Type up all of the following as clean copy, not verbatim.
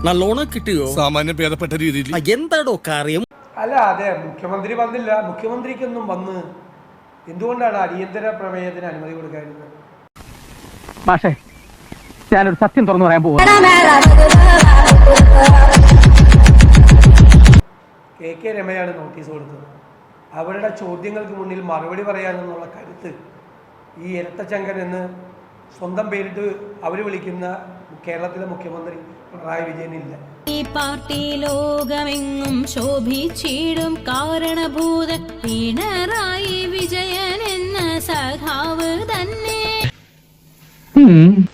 നല്ലോണം കിട്ടിയോ? സാമാന്യം ഭേദപ്പെട്ട രീതിയിൽ. എന്താടോ കാര്യം? അല്ല, അതെ, മുഖ്യമന്ത്രി വന്നില്ല. മുഖ്യമന്ത്രിക്കൊന്നും വന്ന് എന്തുകൊണ്ടാണ് അടിയന്തര പ്രമേയത്തിന് അനുമതി കൊടുക്കാതിരുന്നത്? മാഷേ, ഞാനൊരു സത്യം തുറന്നു പറയാൻ പോകും. കെ രമയാണ് നോട്ടീസ് കൊടുത്തത്. അവരുടെ ചോദ്യങ്ങൾക്ക് മുന്നിൽ മറുപടി പറയാനെന്നുള്ള കരുത്ത് ഈ ഇരട്ടച്ചങ്കൻ എന്ന് സ്വന്തം പേരിട്ട് അവർ വിളിക്കുന്ന കേരളത്തിലെ മുഖ്യമന്ത്രി പിണറായി വിജയനില്ല. ഈ പാർട്ടി ലോകമെങ്ങും ശോഭിച്ചിടും കാരണഭൂത പിണറായി വിജയൻ എന്ന സഖാവ് തന്നെ.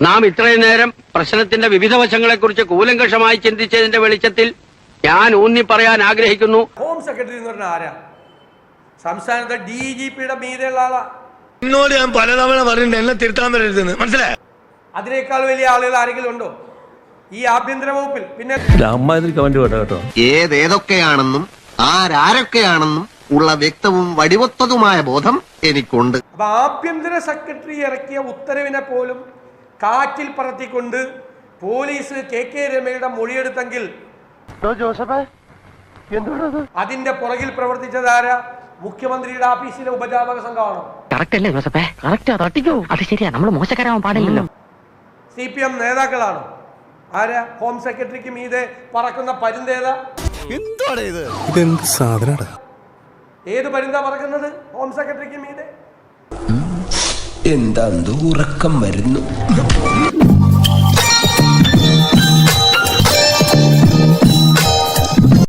നാം ഇത്രയും നേരം പ്രശ്നത്തിന്റെ വിവിധ വശങ്ങളെക്കുറിച്ച് കൂലങ്കഷമായി ചിന്തിച്ചതിന്റെ വെളിച്ചത്തിൽ ഞാൻ ഊന്നി പറയാൻ ആഗ്രഹിക്കുന്നു. ഹോം സെക്രട്ടറി എന്ന് പറഞ്ഞാൽ ആരാ? സംസ്ഥാനത്തെ DGPയുടെ മീതെയുള്ള ആളാ. എന്നോട് ഞാൻ പലതവണ പറഞ്ഞിട്ടുണ്ട് എന്നെ തിരുത്താൻ വരരുതെന്ന്, മനസ്സിലായോ? അതിനേക്കാൾ വലിയ ആളുകൾ ആരെങ്കിലും ഉണ്ടോ ഈ ആഭ്യന്തര വകുപ്പിൽ? പിന്നെ ഏതൊക്കെയാണെന്നും ആരൊക്കെയാണെന്നും ഉള്ള വ്യക്തവും വടിവത്തതുമായ ബോധം എനിക്കുണ്ട്. അപ്പൊ ആഭ്യന്തര സെക്രട്ടറി ഇറക്കിയ ഉത്തരവിനെ പോലും കാറ്റിൽ പറത്തിക്കൊണ്ട് പോലീസ് കെ രമയുടെ മൊഴിയെടുത്തെങ്കിൽ അതിന്റെ പുറകിൽ പ്രവർത്തിച്ചതാരാ? മുഖ്യമന്ത്രിയുടെ ഓഫീസിലെ ഉപജാപക സംഘമാണോ? CPM നേതാക്കളാണോ? ആരാ? ഹോം സെക്രട്ടറിക്ക് മീതെ പറക്കുന്ന പരുന്തേതാ? ഏത് പരുന്താ പറക്കുന്നത് ഹോം സെക്രട്ടറിക്ക് മീതെ? എന്താ ഉറക്കം വരുന്നു.